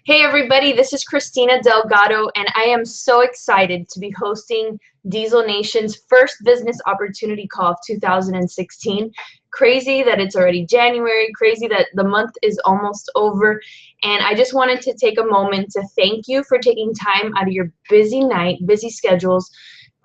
Hey everybody, this is Kristina Delgado, and I am so excited to be hosting Diesel Nation's first business opportunity call of 2016. Crazy that it's already January, crazy that the month is almost over, and I just wanted to take a moment to thank you for taking time out of your busy schedules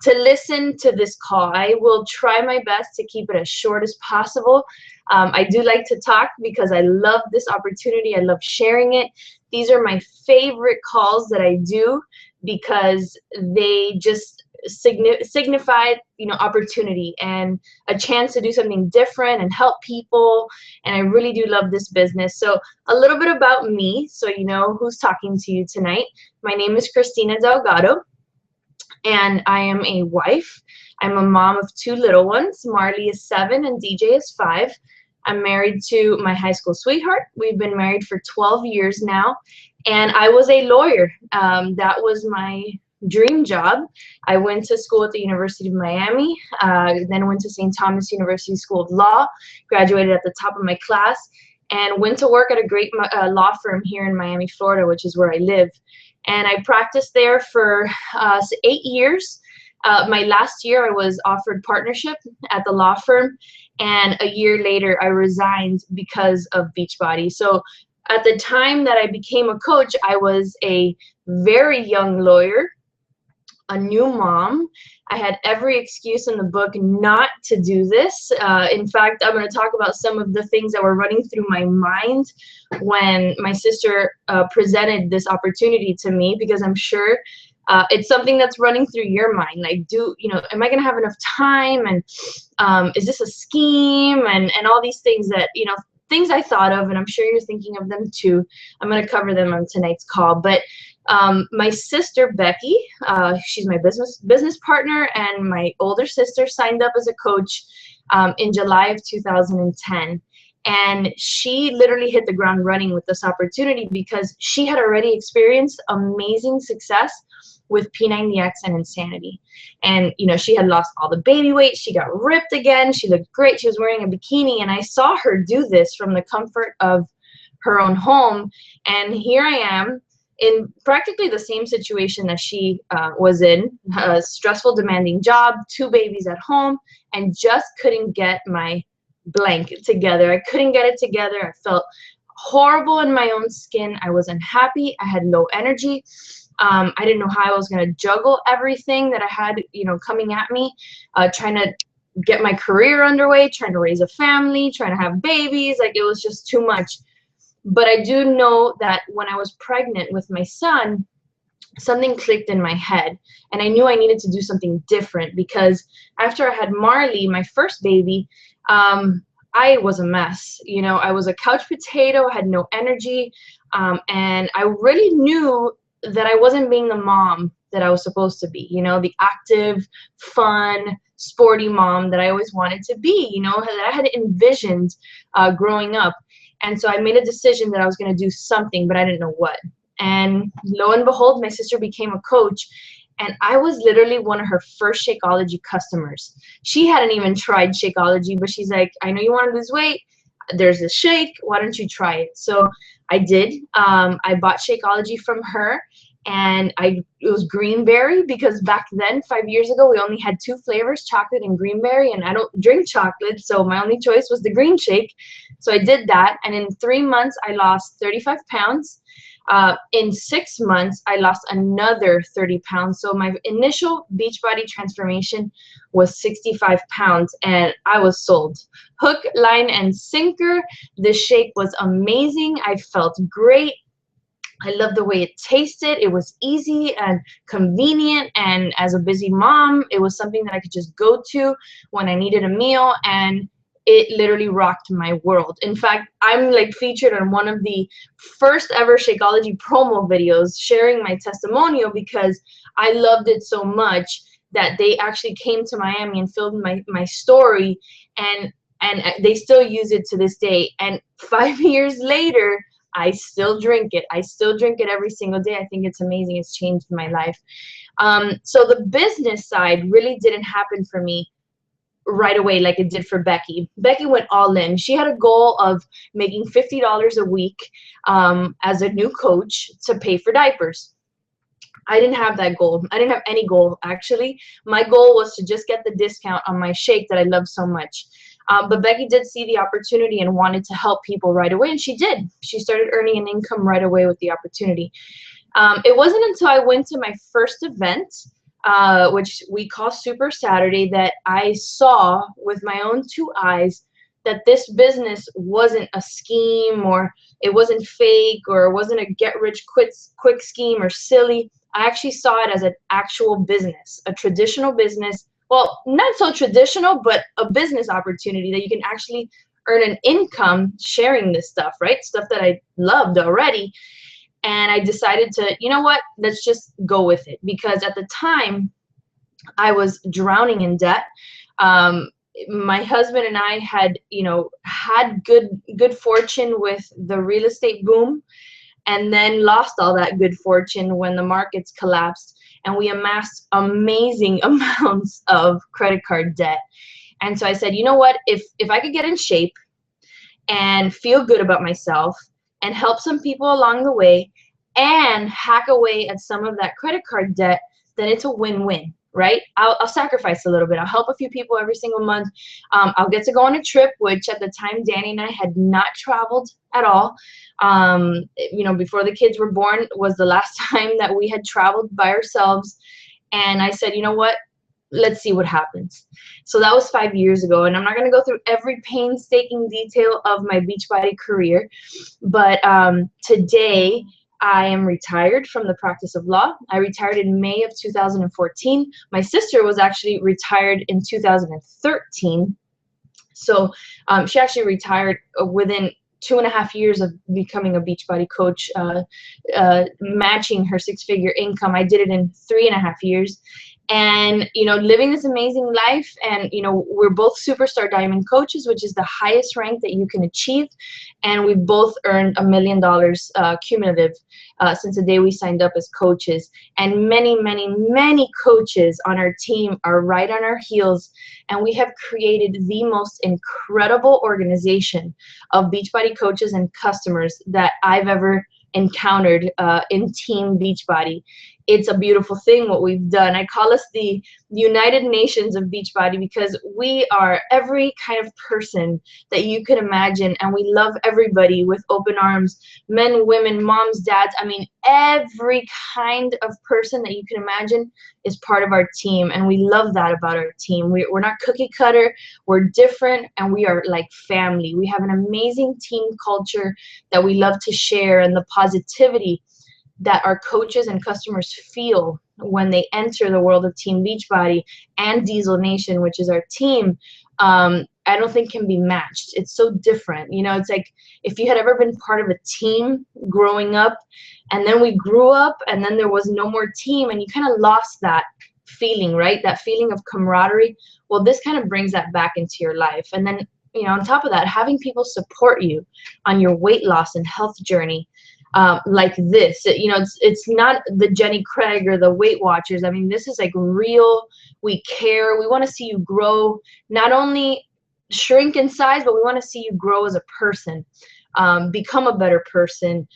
to listen to this call. I will try my best to keep it as short as possible. I do like to talk because I love this opportunity. I love sharing it. These are my favorite calls that I do because they just signify, opportunity and a chance to do something different and help people. And I really do love this business. So a little bit about me, so you know who's talking to you tonight. My name is Kristina Delgado, and I am a wife. I'm a mom of two little ones. Marley is 7 and DJ is 5. I'm married to my high school sweetheart. We've been married for 12 years now, and I was a lawyer. That was my dream job. I went to school at the University of Miami, then went to St. Thomas University School of Law, graduated at the top of my class, and went to work at a great law firm here in Miami, Florida, which is where I live. And I practiced there for 8 years. My last year, I was offered partnership at the law firm, and a year later, I resigned because of Beachbody. So at the time that I became a coach, I was a very young lawyer, a new mom. I had every excuse in the book not to do this. In fact, I'm going to talk about some of the things that were running through my mind when my sister presented this opportunity to me, because I'm sure it's something that's running through your mind. Like, am I going to have enough time? And is this a scheme? And all these things that, things I thought of, and I'm sure you're thinking of them too. I'm going to cover them on tonight's call. But my sister Becky, she's my business partner, and my older sister signed up as a coach in July of 2010. And she literally hit the ground running with this opportunity because she had already experienced amazing success with P90X and Insanity. And, she had lost all the baby weight. She got ripped again. She looked great. She was wearing a bikini. And I saw her do this from the comfort of her own home. And here I am in practically the same situation that she was in, a stressful, demanding job, 2 babies at home, and just couldn't get my blanket together. I couldn't get it together. I felt horrible in my own skin. I was unhappy. I had low energy. I didn't know how I was going to juggle everything that I had, coming at me, trying to get my career underway, trying to raise a family, trying to have babies. Like, it was just too much. But I do know that when I was pregnant with my son, something clicked in my head, and I knew I needed to do something different, because after I had Marley, my first baby, I was a mess. I was a couch potato, I had no energy, and I really knew that I wasn't being the mom that I was supposed to be, the active, fun, sporty mom that I always wanted to be, that I had envisioned growing up. And so I made a decision that I was going to do something, but I didn't know what. And lo and behold, my sister became a coach, and I was literally one of her first Shakeology customers. She hadn't even tried Shakeology, but she's like, I know you want to lose weight. There's a shake. Why don't you try it? So I did. I bought Shakeology from her, and it was greenberry, because back then, 5 years ago, we only had 2 flavors, chocolate and greenberry, and I don't drink chocolate, so my only choice was the green shake. So I did that, and in 3 months, I lost 35 pounds. In 6 months, I lost another 30 pounds. So my initial Beachbody transformation was 65 pounds, and I was sold. Hook, line, and sinker. The shake was amazing. I felt great. I loved the way it tasted. It was easy and convenient, and as a busy mom, it was something that I could just go to when I needed a meal, and it literally rocked my world. In fact, I'm featured on one of the first ever Shakeology promo videos, sharing my testimonial, because I loved it so much that they actually came to Miami and filmed my story, and they still use it to this day. And 5 years later, I still drink it. I still drink it every single day. I think it's amazing. It's changed my life. So the business side really didn't happen for me right away like it did for Becky. Becky went all in. She had a goal of making $50 a week as a new coach to pay for diapers. I didn't have that goal. I didn't have any goal, actually. My goal was to just get the discount on my shake that I love so much. But Becky did see the opportunity and wanted to help people right away, and she did. She started earning an income right away with the opportunity. It wasn't until I went to my first event, which we call Super Saturday, that I saw with my own two eyes that this business wasn't a scheme, or it wasn't fake, or it wasn't a get-rich-quick scheme or silly. I actually saw it as an actual business, a traditional business. Well, not so traditional, but a business opportunity that you can actually earn an income sharing this stuff, right? Stuff that I loved already. And I decided to, you know what, let's just go with it. Because at the time, I was drowning in debt. My husband and I had, had good fortune with the real estate boom, and then lost all that good fortune when the markets collapsed, and we amassed amazing amounts of credit card debt. And so I said, you know what, if I could get in shape and feel good about myself and help some people along the way and hack away at some of that credit card debt, then it's a win-win, right? I'll sacrifice a little bit. I'll help a few people every single month. I'll get to go on a trip, which at the time Danny and I had not traveled at all. Before the kids were born was the last time that we had traveled by ourselves. And I said, you know what? Let's see what happens. So that was 5 years ago, and I'm not going to go through every painstaking detail of my Beachbody career, but today I am retired from the practice of law. I retired in May of 2014. My sister was actually retired in 2013. So she actually retired within 2.5 years of becoming a Beachbody coach, matching her six-figure income. I did it in 3.5 years. And, living this amazing life. And, we're both superstar diamond coaches, which is the highest rank that you can achieve. And we both earned $1 million cumulative since the day we signed up as coaches. And many, many, many coaches on our team are right on our heels. And we have created the most incredible organization of Beachbody coaches and customers that I've ever encountered in Team Beachbody. It's a beautiful thing what we've done. I call us the United Nations of Beachbody because we are every kind of person that you can imagine, and we love everybody with open arms, men, women, moms, dads. I mean, every kind of person that you can imagine is part of our team, and we love that about our team. We're not cookie cutter, we're different, and we are like family. We have an amazing team culture that we love to share, and the positivity that our coaches and customers feel when they enter the world of Team Beachbody and Diesel Nation, which is our team, I don't think can be matched. It's so different. It's like if you had ever been part of a team growing up, and then we grew up, and then there was no more team, and you kind of lost that feeling, right? That feeling of camaraderie. Well, this kind of brings that back into your life. And then, on top of that, having people support you on your weight loss and health journey, like this, it's not the Jenny Craig or the Weight Watchers. I mean, this is like real. We care. We want to see you grow, not only shrink in size, but we want to see you grow as a person, become a better person.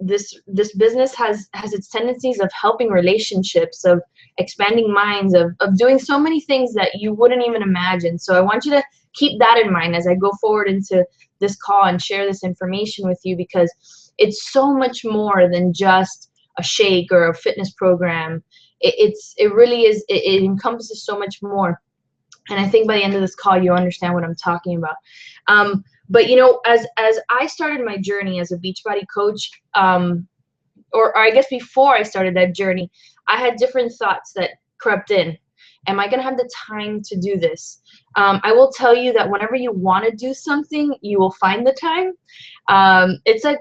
This business has its tendencies of helping relationships, of expanding minds, of doing so many things that you wouldn't even imagine. So I want you to keep that in mind as I go forward into this call and share this information with you, because it's so much more than just a shake or a fitness program. It really is. It encompasses so much more. And I think by the end of this call, you'll understand what I'm talking about. But as I started my journey as a Beachbody coach, or I guess before I started that journey, I had different thoughts that crept in. Am I going to have the time to do this? I will tell you that whenever you want to do something, you will find the time. It's like,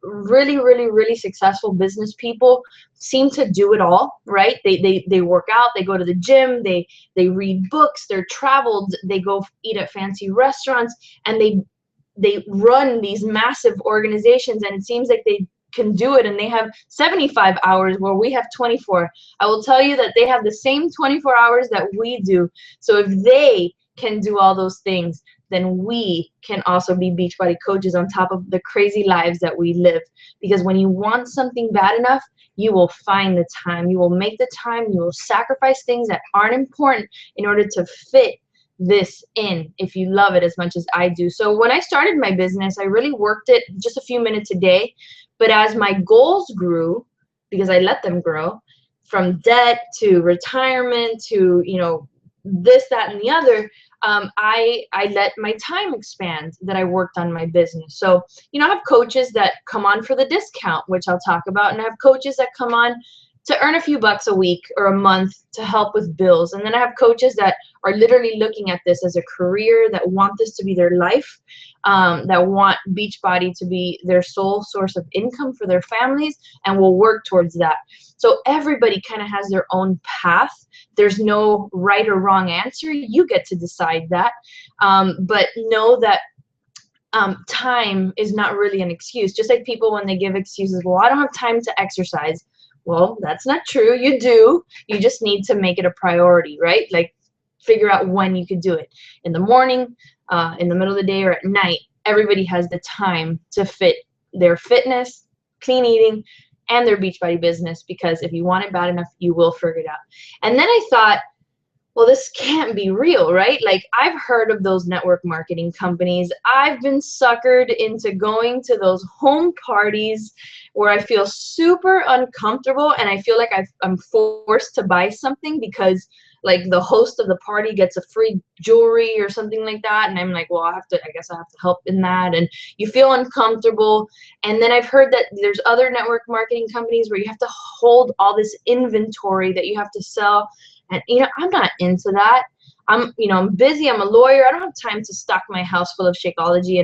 really, really, really successful business people seem to do it all, right? They work out, they go to the gym, they read books, they're traveled, they go eat at fancy restaurants, and they run these massive organizations, and it seems like they can do it and they have 75 hours where we have 24. I will tell you that they have the same 24 hours that we do. So if they can do all those things, then we can also be Beachbody coaches on top of the crazy lives that we live. Because when you want something bad enough, you will find the time, you will make the time, you will sacrifice things that aren't important in order to fit this in if you love it as much as I do. So when I started my business, I really worked it just a few minutes a day. But as my goals grew, because I let them grow, from debt to retirement to, you know, this, that, and the other, I let my time expand that I worked on my business. So, you know, I have coaches that come on for the discount, which I'll talk about, and I have coaches that come on to earn a few bucks a week or a month to help with bills. And then I have coaches that are literally looking at this as a career, that want this to be their life, that want Beachbody to be their sole source of income for their families and will work towards that. So everybody kind of has their own path. There's no right or wrong answer. You get to decide that. But know that time is not really an excuse. Just like people when they give excuses, well, I don't have time to exercise. Well, that's not true. You do. You just need to make it a priority, right? Like figure out when you could do it. In the morning, in the middle of the day, or at night. Everybody has the time to fit their fitness, clean eating, and their Beachbody business, because if you want it bad enough, you will figure it out. And then I thought, well, this can't be real, right? Like, I've heard of those network marketing companies. I've been suckered into going to those home parties where I feel super uncomfortable and I feel like I'm forced to buy something because like the host of the party gets a free jewelry or something like that. And I'm like, well, I guess I have to help in that. And you feel uncomfortable. And then I've heard that there's other network marketing companies where you have to hold all this inventory that you have to sell. And, you know, I'm not into that. I'm busy. I'm a lawyer. I don't have time to stock my house full of Shakeology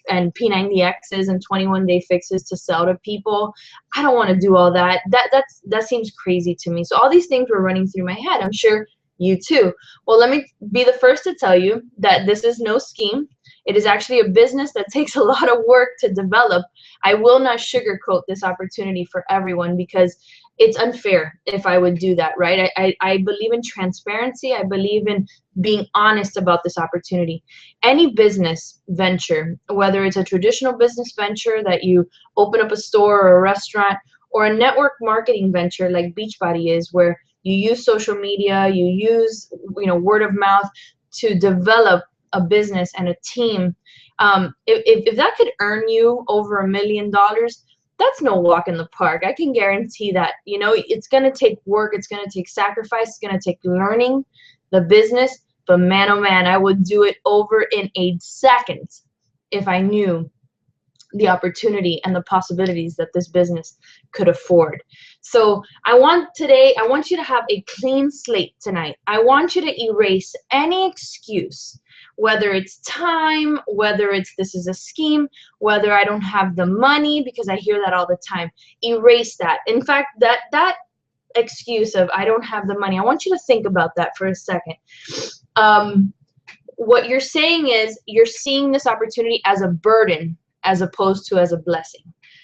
and P90Xs and 21-day fixes to sell to people. I don't want to do all that. That seems crazy to me. So all these things were running through my head. I'm sure you too. Well, let me be the first to tell you that this is no scheme. It is actually a business that takes a lot of work to develop. I will not sugarcoat this opportunity for everyone because it's unfair if I would do that, right? I believe in transparency. I believe in being honest about this opportunity. Any business venture, whether it's a traditional business venture that you open up a store or a restaurant, or a network marketing venture like Beachbody is, where you use social media, you use word of mouth to develop a business and a team. If that could earn you over $1 million, that's no walk in the park. I can guarantee that. You know, it's going to take work. It's going to take sacrifice. It's going to take learning the business. But man, oh man, I would do it over in a second if I knew the opportunity and the possibilities that this business could afford. So I want you to have a clean slate tonight. I want you to erase any excuse, whether it's time, whether it's this is a scheme, whether I don't have the money, because I hear that all the time. Erase that. In fact, that excuse of I don't have the money, I want you to think about that for a second. What you're saying is you're seeing this opportunity as a burden as opposed to as a blessing.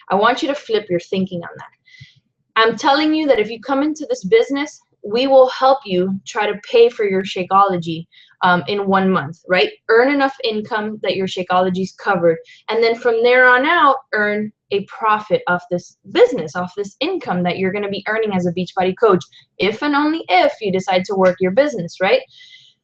I want you to flip your thinking on that. I'm telling you that if you come into this business, we will help you try to pay for your Shakeology in 1 month, right? Earn enough income that your Shakeology is covered. And then from there on out, earn a profit off this business, off this income that you're going to be earning as a Beachbody coach, if and only if you decide to work your business, right?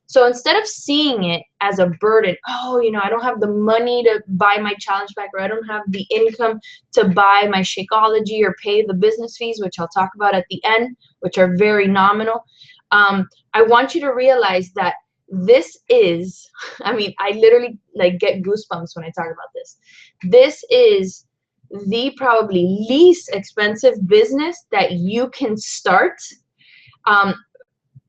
So instead of seeing it as a burden, oh, I don't have the money to buy my challenge pack, or I don't have the income to buy my Shakeology or pay the business fees, which I'll talk about at the end, which are very nominal. I want you to realize that this is, I literally get goosebumps when I talk about this. This is the probably least expensive business that you can start.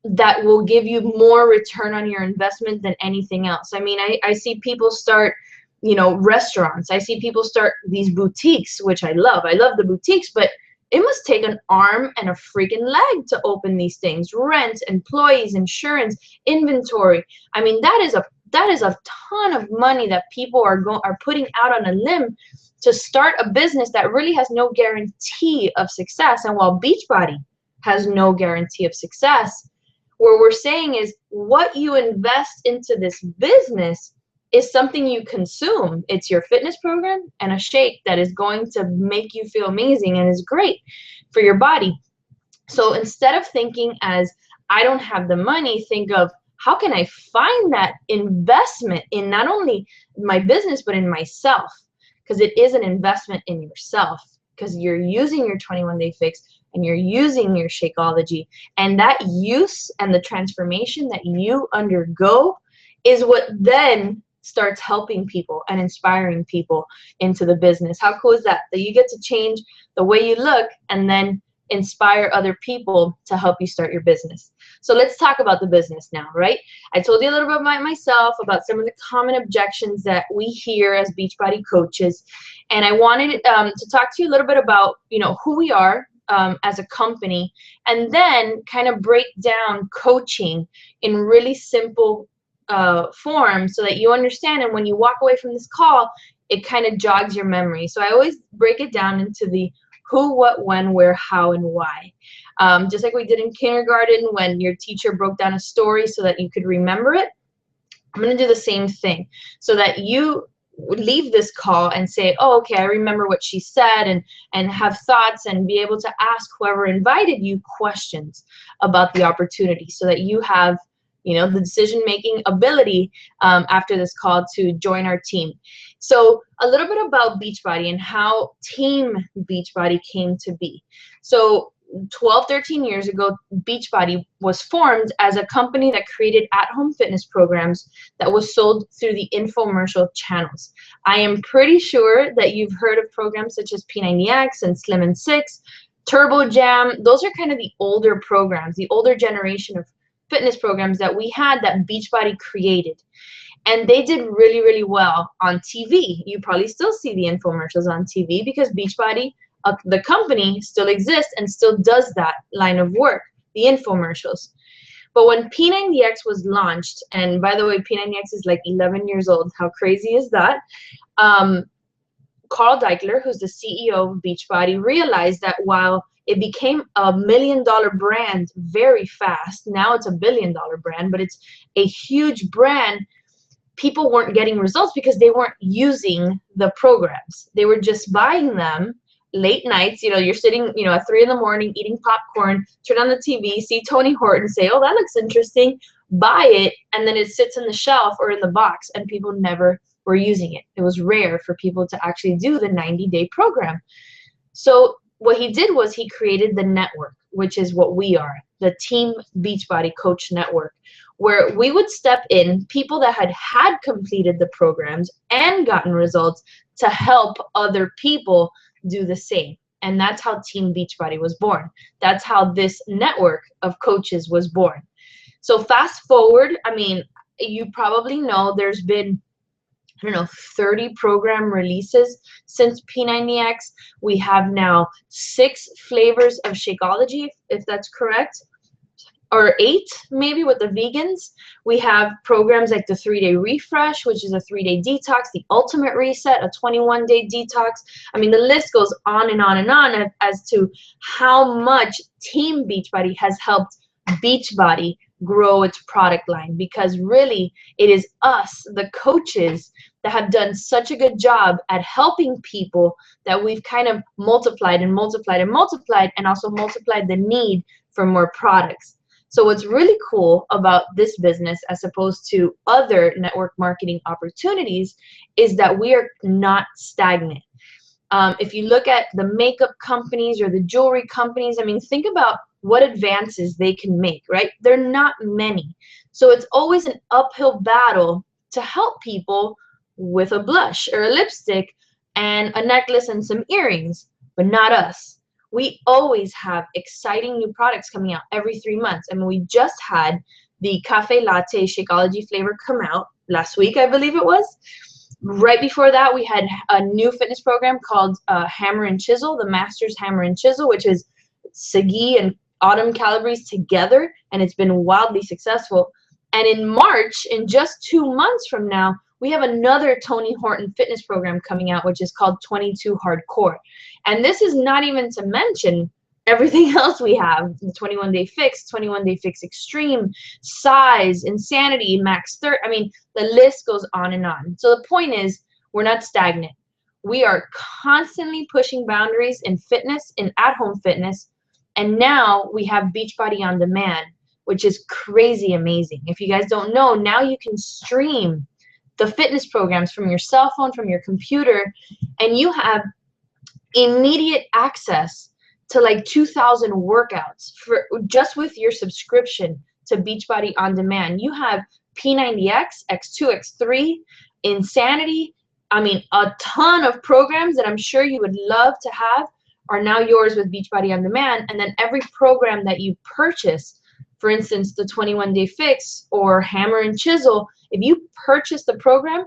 That will give you more return on your investment than anything else. I see people start, restaurants. I see people start these boutiques, which I love. I love the boutiques, but it must take an arm and a freaking leg to open these things. Rent, employees, insurance, inventory. that is a ton of money that people are putting out on a limb to start a business that really has no guarantee of success. And while Beachbody has no guarantee of success, what we're saying is what you invest into this business is something you consume. It's your fitness program and a shake that is going to make you feel amazing and is great for your body. So instead of thinking as, I don't have the money, think of, how can I find that investment in not only my business, but in myself? Because it is an investment in yourself, because you're using your 21-day fix and you're using your Shakeology. And that use and the transformation that you undergo is what then starts helping people and inspiring people into the business. How cool is that? That you get to change the way you look and then inspire other people to help you start your business. So let's talk about the business now, right? I told you a little bit about myself, about some of the common objections that we hear as Beachbody coaches, and I wanted to talk to you a little bit about, you know, who we are as a company, and then kind of break down coaching in really simple form so that you understand, and when you walk away from this call, it kind of jogs your memory. So I always break it down into the who, what, when, where, how, and why. Just like we did in kindergarten when your teacher broke down a story so that you could remember it, I'm going to do the same thing so that you leave this call and say, oh, okay, I remember what she said, and have thoughts and be able to ask whoever invited you questions about the opportunity so that you have, you know, the decision-making ability after this call to join our team. So a little bit about Beachbody and how Team Beachbody came to be. So 12, 13 years ago, Beachbody was formed as a company that created at-home fitness programs that was sold through the infomercial channels. I am pretty sure that you've heard of programs such as P90X and Slim and Six, Turbo Jam. Those are kind of the older programs, the older generation of fitness programs that we had that Beachbody created. And they did really, really well on TV. You probably still see the infomercials on TV because Beachbody, the company, still exists and still does that line of work, the infomercials. But when P90X was launched, and by the way, P90X is like 11 years old. How crazy is that? Carl Deichler, who's the CEO of Beachbody, realized that while it became a $1 million brand very fast, now it's a $1 billion brand, but it's a huge brand, people weren't getting results because they weren't using the programs. They were just buying them late nights. You know, you're sitting, you know, at 3 in the morning eating popcorn, turn on the TV, see Tony Horton, say, oh, that looks interesting, buy it, and then it sits on the shelf or in the box, and people never were using it. It was rare for people to actually do the 90-day program. So what he did was he created the network, which is what we are, the Team Beachbody Coach Network, where we would step in, people that had completed the programs and gotten results, to help other people do the same. And that's how Team Beachbody was born. That's how this network of coaches was born. So fast forward, I mean, you probably know there's been, I don't know, 30 program releases since P90X. We have now 6 flavors of Shakeology, if that's correct, or 8 maybe with the vegans. We have programs like the 3-day refresh, which is a 3-day detox, the ultimate reset, a 21-day detox. I mean, the list goes on and on and on as to how much Team Beachbody has helped Beachbody grow its product line, because really it is us, the coaches, that have done such a good job at helping people that we've kind of multiplied and multiplied and multiplied, and also multiplied the need for more products. So what's really cool about this business as opposed to other network marketing opportunities is that we are not stagnant. If you look at the makeup companies or the jewelry companies, I mean, think about what advances they can make, right? They're not many. So it's always an uphill battle to help people with a blush or a lipstick and a necklace and some earrings, but not us. We always have exciting new products coming out every 3 months. I mean, we just had the Cafe Latte Shakeology flavor come out last week, I believe it was. Right before that, we had a new fitness program called Hammer and Chisel, the Masters Hammer and Chisel, which is Sagi and Autumn Calabrese together, and it's been wildly successful. And in March, in just 2 months from now, we have another Tony Horton fitness program coming out, which is called 22 Hardcore. And this is not even to mention everything else we have: the 21 Day Fix, 21 Day Fix Extreme, Size, Insanity, Max 30. I mean, the list goes on and on. So the point is, we're not stagnant. We are constantly pushing boundaries in fitness, in at-home fitness. And now we have Beachbody On Demand, which is crazy amazing. If you guys don't know, now you can stream the fitness programs from your cell phone, from your computer, and you have immediate access to like 2,000 workouts for just with your subscription to Beachbody On Demand. You have P90X, X2, X3, Insanity. I mean, a ton of programs that I'm sure you would love to have are now yours with Beachbody On Demand. And then every program that you purchase, for instance, the 21 Day Fix or Hammer and Chisel, if you purchase the program,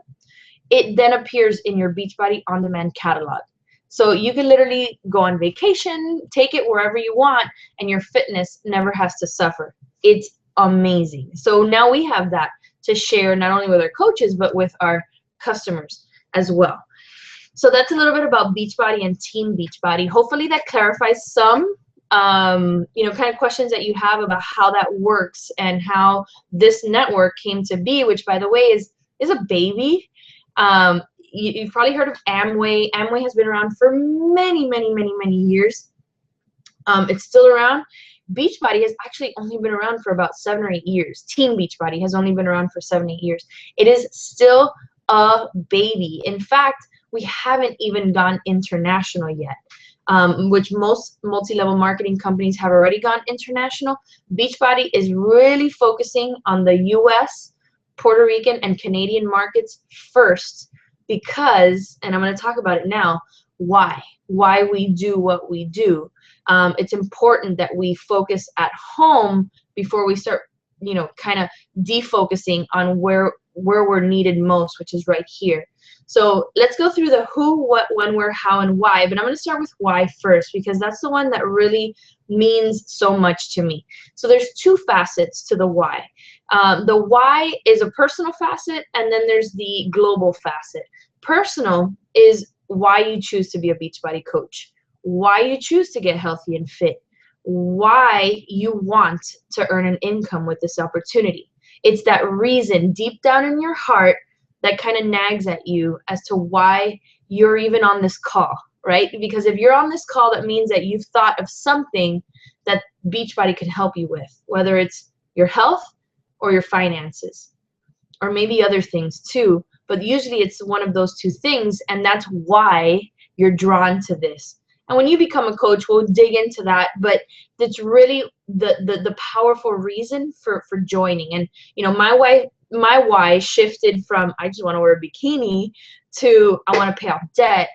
it then appears in your Beachbody On Demand catalog. So you can literally go on vacation, take it wherever you want, and your fitness never has to suffer. It's amazing. So now we have that to share not only with our coaches, but with our customers as well. So that's a little bit about Beachbody and Team Beachbody. Hopefully that clarifies some kind of questions that you have about how that works and how this network came to be, which, by the way, is a baby. You've probably heard of Amway. Amway has been around for many, many, many, many years. It's still around. Beachbody has actually only been around for about 7 or 8 years. Team Beachbody has only been around for 7 or 8 years. It is still a baby. In fact, we haven't even gone international yet, which most multi-level marketing companies have already gone international. Beachbody is really focusing on the US, Puerto Rican, and Canadian markets first because, and I'm going to talk about it now, why we do what we do. It's important that we focus at home before we start, kind of defocusing on where we're needed most, which is right here. So let's go through the who, what, when, where, how, and why. But I'm going to start with why first because that's the one that really means so much to me. So there's 2 facets to the why. The why is a personal facet, and then there's the global facet. Personal is why you choose to be a Beachbody coach, why you choose to get healthy and fit, why you want to earn an income with this opportunity. It's that reason deep down in your heart that kind of nags at you as to why you're even on this call, right? Because if you're on this call, that means that you've thought of something that Beachbody could help you with, whether it's your health or your finances, or maybe other things too. But usually it's one of those 2 things, and that's why you're drawn to this. And when you become a coach, we'll dig into that, but it's really the powerful reason for joining. And my why shifted from I just want to wear a bikini to I want to pay off debt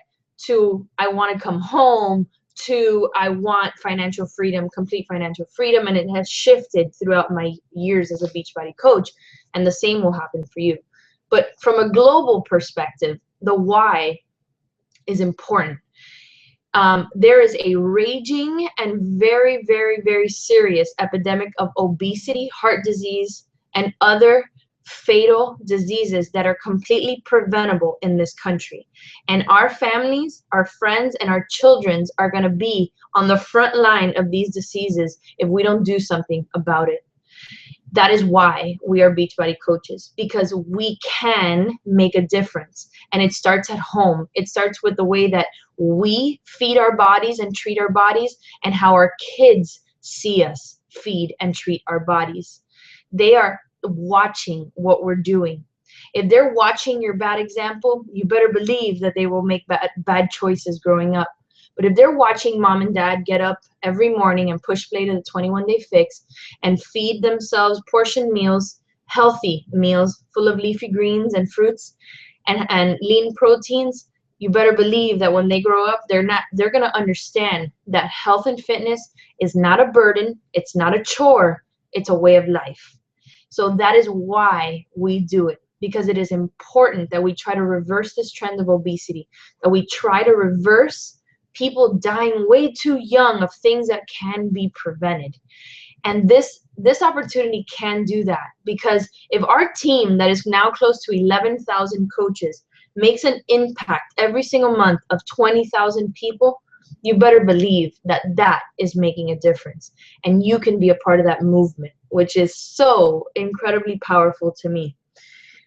to I want to come home to I want financial freedom, complete financial freedom. And it has shifted throughout my years as a Beachbody coach, and the same will happen for you. But from a global perspective, the why is important. There is a raging and very, very, very serious epidemic of obesity, heart disease, and other fatal diseases that are completely preventable in this country. And our families, our friends, and our children are going to be on the front line of these diseases if we don't do something about it. That is why we are Beachbody coaches, because we can make a difference. And it starts at home. It starts with the way that we feed our bodies and treat our bodies, and how our kids see us feed and treat our bodies. They are watching what we're doing. If they're watching your bad example, you better believe that they will make bad choices growing up. But if they're watching mom and dad get up every morning and push play to the 21 Day Fix and feed themselves portion meals, healthy meals full of leafy greens and fruits and lean proteins, you better believe that when they grow up, they're going to understand that health and fitness is not a burden, it's not a chore, it's a way of life. So that is why we do it, because it is important that we try to reverse this trend of obesity, that we try to reverse people dying way too young of things that can be prevented. And this this opportunity can do that, because if our team that is now close to 11,000 coaches makes an impact every single month of 20,000 people, you better believe that that is making a difference, and you can be a part of that movement, which is so incredibly powerful to me.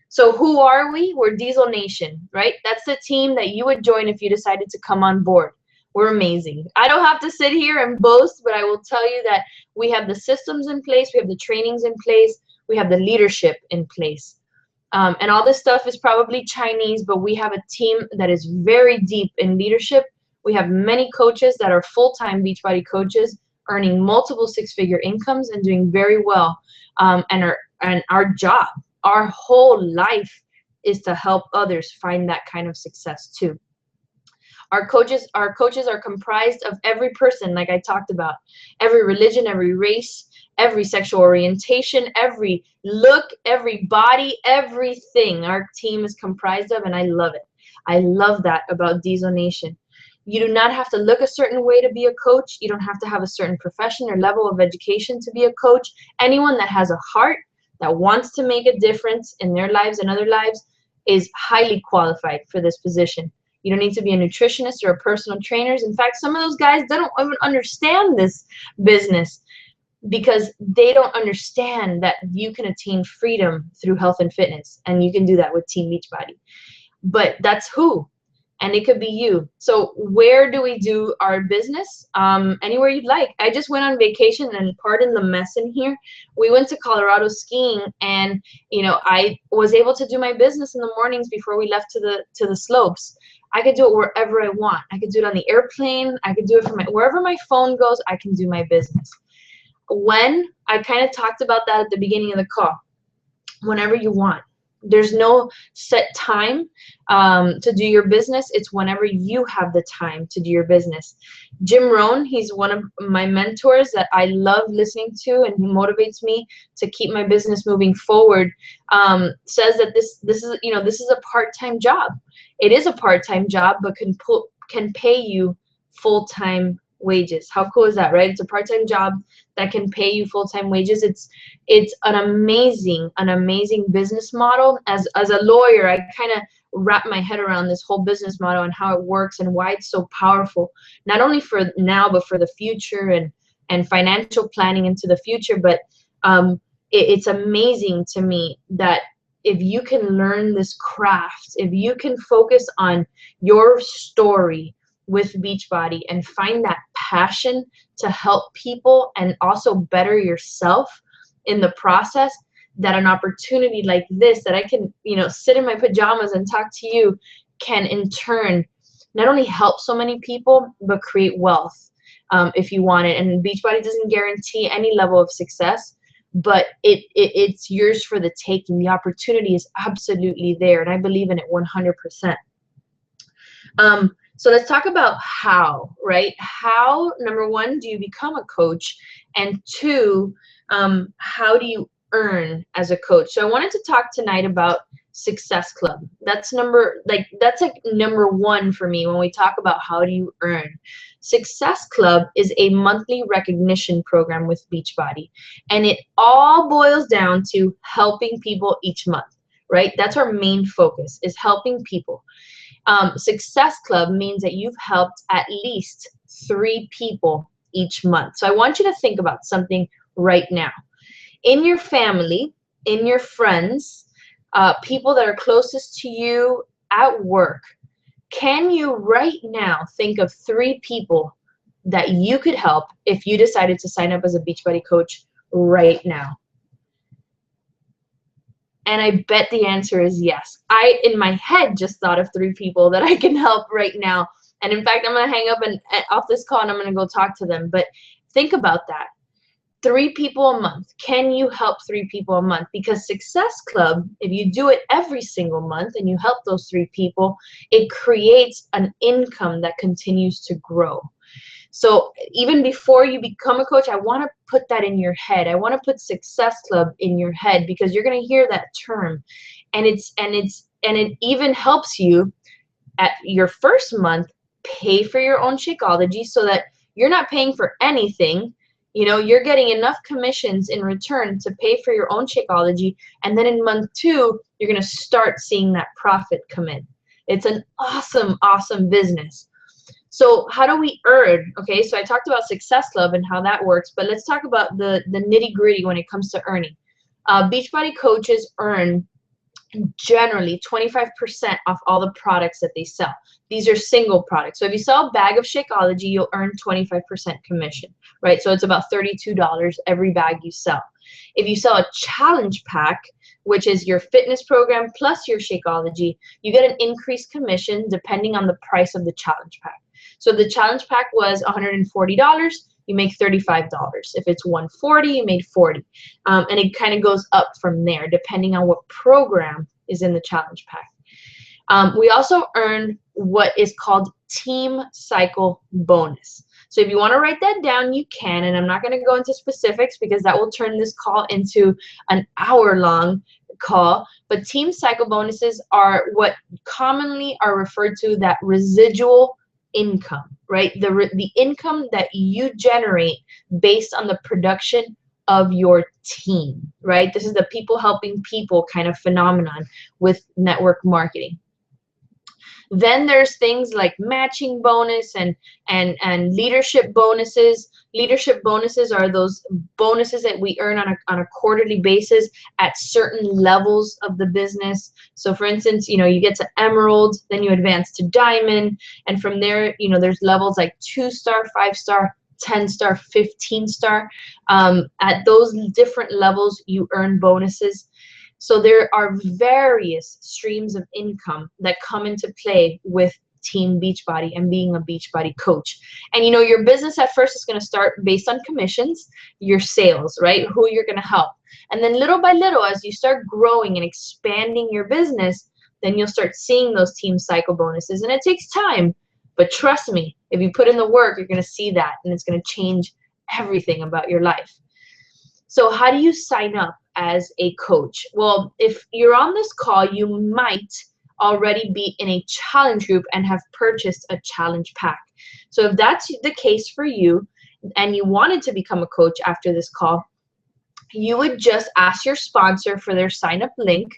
So who are we? We're Diesel Nation, right? That's the team that you would join if you decided to come on board. We're amazing. I don't have to sit here and boast, but I will tell you that we have the systems in place, we have the trainings in place, we have the leadership in place. And all this stuff is probably Chinese, but we have a team that is very deep in leadership. We have many coaches that are full-time Beachbody coaches, earning multiple six-figure incomes and doing very well. And our job, our whole life, is to help others find that kind of success too. Our coaches are comprised of every person, like I talked about, every religion, every race, every sexual orientation, every look, every body, everything our team is comprised of, and I love it. I love that about Diesel Nation. You do not have to look a certain way to be a coach. You don't have to have a certain profession or level of education to be a coach. Anyone that has a heart, that wants to make a difference in their lives and other lives, is highly qualified for this position. You don't need to be a nutritionist or a personal trainer. In fact, some of those guys, they don't even understand this business, because they don't understand that you can attain freedom through health and fitness, and you can do that with Team Beachbody. But that's who, and it could be you. So where do we do our business? Anywhere you'd like. I just went on vacation, and pardon the mess in here. We went to Colorado skiing, and I was able to do my business in the mornings before we left to the slopes. I could do it wherever I want. I could do it on the airplane. I could do it from wherever my phone goes. I can do my business. When I kind of talked about that at the beginning of the call, whenever you want. There's no set time to do your business. It's whenever you have the time to do your business. Jim Rohn, he's one of my mentors that I love listening to, and he motivates me to keep my business moving forward. Says that this is a part-time job. It is a part-time job, but can pay you full-time wages. How cool is that, right? It's a part-time job that can pay you full-time wages. It's an amazing business model. As a lawyer, I kind of wrap my head around this whole business model and how it works and why it's so powerful, not only for now but for the future, and financial planning into the future. But it's amazing to me that if you can learn this craft, if you can focus on your story with Beachbody and find that passion to help people and also better yourself in the process, that an opportunity like this, that I can, sit in my pajamas and talk to you, can in turn not only help so many people, but create wealth if you want it. And Beachbody doesn't guarantee any level of success, but it's yours for the taking. The opportunity is absolutely there, and I believe in it 100%. So let's talk about how, right? How, number one, do you become a coach? And two, how do you earn as a coach? So I wanted to talk tonight about Success Club. That's like number one for me when we talk about how do you earn. Success Club is a monthly recognition program with Beachbody, and it all boils down to helping people each month, right? That's our main focus, is helping people. Success Club means that you've helped at least 3 people each month. So I want you to think about something right now. In your family, in your friends, people that are closest to you at work, can you right now think of 3 people that you could help if you decided to sign up as a Beachbody coach right now? And I bet the answer is yes. I, in my head, just thought of 3 people that I can help right now. And in fact, I'm going to hang up and off this call, and I'm going to go talk to them. But think about that. 3 people a month. Can you help 3 people a month? Because Success Club, if you do it every single month and you help those 3 people, it creates an income that continues to grow. So even before you become a coach, I want to put that in your head. I want to put Success Club in your head, because you're going to hear that term, and it even helps you at your first month pay for your own Shakeology, so that you're not paying for anything. You know, you're getting enough commissions in return to pay for your own Shakeology, and then in month 2, you're going to start seeing that profit come in. It's an awesome, awesome business. So how do we earn? Okay, so I talked about Success Club and how that works, but let's talk about the nitty-gritty when it comes to earning. Beachbody coaches earn generally 25% off all the products that they sell. These are single products. So if you sell a bag of Shakeology, you'll earn 25% commission, right? So it's about $32 every bag you sell. If you sell a challenge pack, which is your fitness program plus your Shakeology, you get an increased commission depending on the price of the challenge pack. So if the challenge pack was $140, you make $35. If it's $140, you made $40. And it kind of goes up from there depending on what program is in the challenge pack. We also earn what is called Team Cycle Bonus. So if you want to write that down, you can, and I'm not going to go into specifics because that will turn this call into an hour-long call. But Team Cycle Bonuses are what commonly are referred to that residual income, right? The income that you generate based on the production of your team, right? This is the people helping people kind of phenomenon with network marketing. Then there's things like matching bonus and leadership bonuses. Leadership bonuses are those bonuses that we earn on a quarterly basis at certain levels of the business. So for instance, you know, you get to Emerald, then you advance to Diamond, and from there, you know, there's levels like 2-star, 5-star, 10-star, 15-star. At those different levels, you earn bonuses. So there are various streams of income that come into play with Team Beachbody and being a Beachbody coach. And you know, your business at first is going to start based on commissions, your sales, right? Who you're going to help. And then little by little, as you start growing and expanding your business, then you'll start seeing those Team Cycle bonuses. And it takes time, but trust me, if you put in the work, you're going to see that, and it's going to change everything about your life. So how do you sign up as a coach? Well, if you're on this call, you might already be in a challenge group and have purchased a challenge pack. So if that's the case for you and you wanted to become a coach after this call, you would just ask your sponsor for their sign up link,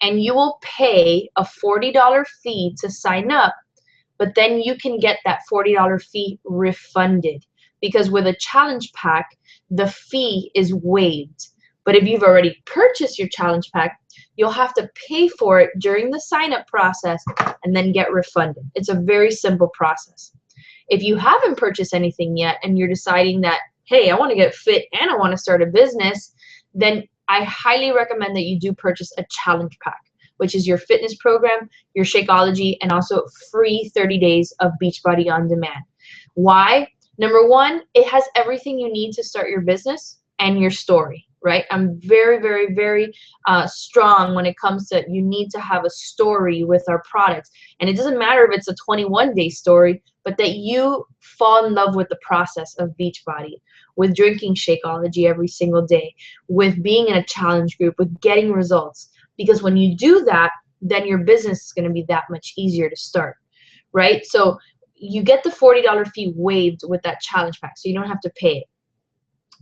and you will pay a $40 fee to sign up, but then you can get that $40 fee refunded, because with a challenge pack, the fee is waived. But if you've already purchased your challenge pack, you'll have to pay for it during the sign-up process and then get refunded. It's a very simple process. If you haven't purchased anything yet and you're deciding that, hey, I want to get fit and I want to start a business, then I highly recommend that you do purchase a challenge pack, which is your fitness program, your Shakeology, and also free 30 days of Beachbody On Demand. Why? Number one, it has everything you need to start your business and your story, right? I'm very, very, very strong when it comes to you need to have a story with our products. And it doesn't matter if it's a 21-day story, but that you fall in love with the process of Beachbody, with drinking Shakeology every single day, with being in a challenge group, with getting results. Because when you do that, then your business is going to be that much easier to start, right? So you get the $40 fee waived with that challenge pack, so you don't have to pay it.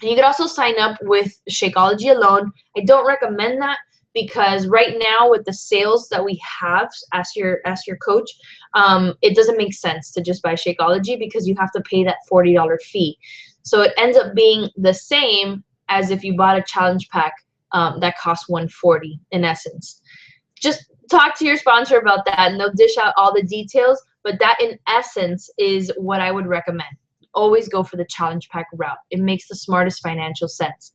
And you could also sign up with Shakeology alone. I don't recommend that because right now with the sales that we have as your coach, it doesn't make sense to just buy Shakeology because you have to pay that $40 fee. So it ends up being the same as if you bought a challenge pack that costs $140 in essence. Just talk to your sponsor about that and they'll dish out all the details, but that in essence is what I would recommend. Always go for the challenge pack route. It makes the smartest financial sense.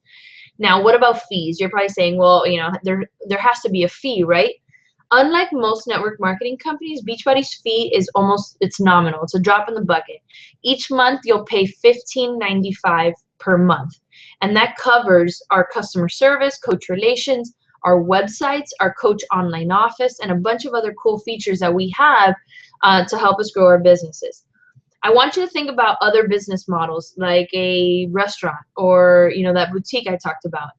Now, what about fees? You're probably saying, well, you know, there has to be a fee, right? Unlike most network marketing companies, Beachbody's fee is it's nominal. It's a drop in the bucket. Each month, you'll pay $15.95 per month. And that covers our customer service, coach relations, our websites, our coach online office, and a bunch of other cool features that we have to help us grow our businesses. I want you to think about other business models like a restaurant or, you know, that boutique I talked about,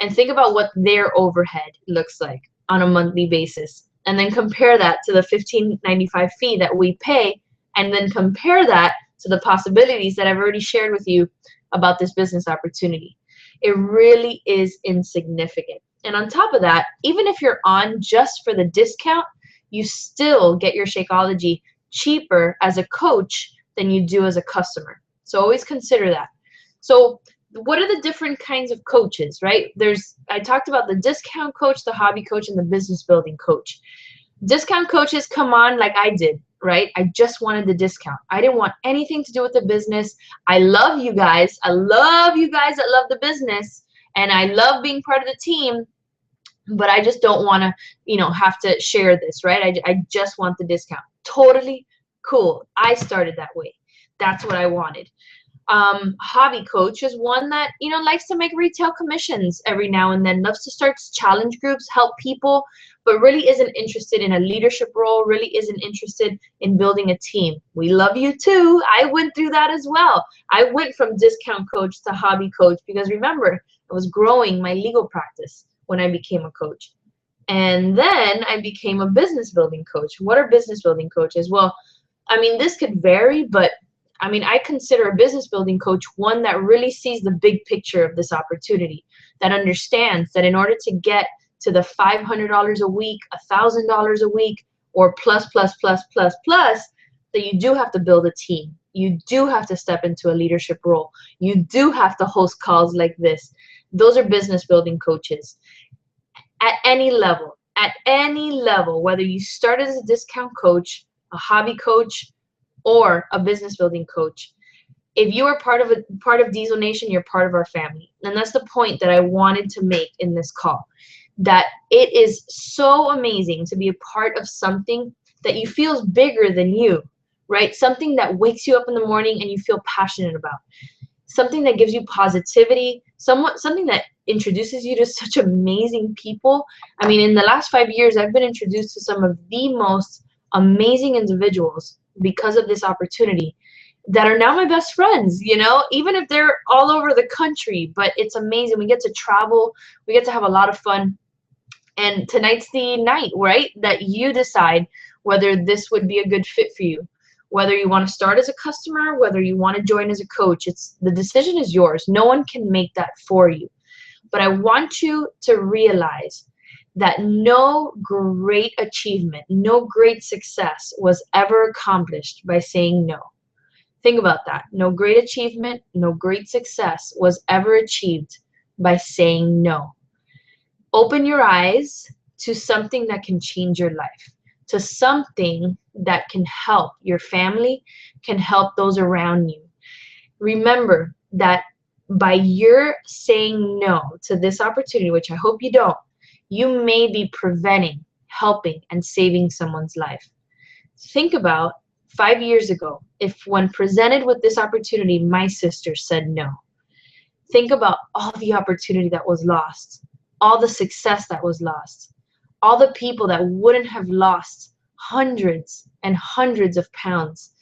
and think about what their overhead looks like on a monthly basis, and then compare that to the $15.95 fee that we pay, and then compare that to the possibilities that I've already shared with you about this business opportunity. It really is insignificant. And on top of that, even if you're on just for the discount, you still get your Shakeology cheaper as a coach than you do as a customer. So always consider that. So what are the different kinds of coaches, right? I talked about the discount coach, the hobby coach, and the business building coach. Discount coaches come on like I did, right? I just wanted the discount. I didn't want anything to do with the business. I love you guys. I love you guys that love the business, and I love being part of the team, but I just don't want to, have to share this, right? I just want the discount. Totally cool. I started that way. That's what I wanted. Hobby coach is one that, likes to make retail commissions every now and then, loves to start challenge groups, help people, but really isn't interested in a leadership role, really isn't interested in building a team. We love you too. I went through that as well. I went from discount coach to hobby coach because remember, I was growing my legal practice when I became a coach. And then I became a business building coach. What are business building coaches? Well, this could vary, but I consider a business building coach one that really sees the big picture of this opportunity, that understands that in order to get to the $500 a week, $1,000 a week, or plus, that you do have to build a team. You do have to step into a leadership role. You do have to host calls like this. Those are business building coaches. At any level, whether you start as a discount coach, a hobby coach, or a business building coach, if you are part of Diesel Nation, you're part of our family. And that's the point that I wanted to make in this call, that it is so amazing to be a part of something that you feel is bigger than you, right? Something that wakes you up in the morning and you feel passionate about, something that gives you positivity, something that introduces you to such amazing people. In the last 5 years, I've been introduced to some of the most amazing individuals because of this opportunity that are now my best friends, even if they're all over the country. But it's amazing. We get to travel. We get to have a lot of fun. And tonight's the night, right, that you decide whether this would be a good fit for you, whether you want to start as a customer, whether you want to join as a coach. The decision is yours. No one can make that for you. But I want you to realize that no great achievement, no great success was ever accomplished by saying no. Think about that. No great achievement, no great success was ever achieved by saying no. Open your eyes to something that can change your life, to something that can help your family, can help those around you. Remember that by your saying no to this opportunity, which I hope you don't, you may be preventing, helping, and saving someone's life. Think about 5 years ago, if when presented with this opportunity, my sister said no. Think about all the opportunity that was lost, all the success that was lost, all the people that wouldn't have lost hundreds and hundreds of pounds,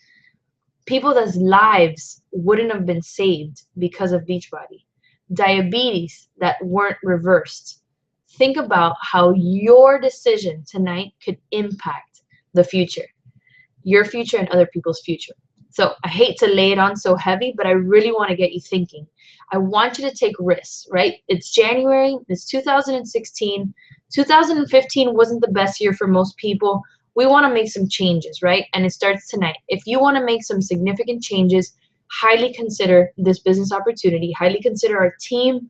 people whose lives wouldn't have been saved because of Beachbody, diabetes that weren't reversed. Think about how your decision tonight could impact the future, your future and other people's future. So I hate to lay it on so heavy, but I really want to get you thinking. I want you to take risks, right? It's January, it's 2016. 2015 wasn't the best year for most people. We want to make some changes, right? And it starts tonight. If you want to make some significant changes, highly consider this business opportunity, highly consider our team.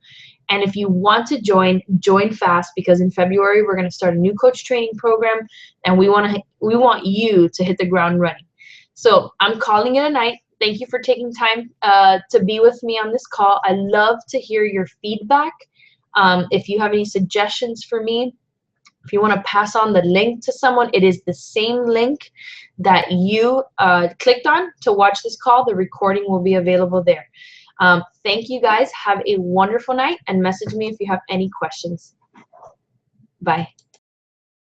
And if you want to join fast, because in February we're going to start a new coach training program, and we want you to hit the ground running. So I'm calling it a night. Thank you for taking time to be with me on this call. I love to hear your feedback. If you have any suggestions for me, if you want to pass on the link to someone, it is the same link that you clicked on to watch this call. The recording will be available there. Thank you guys. Have a wonderful night, and message me if you have any questions. Bye.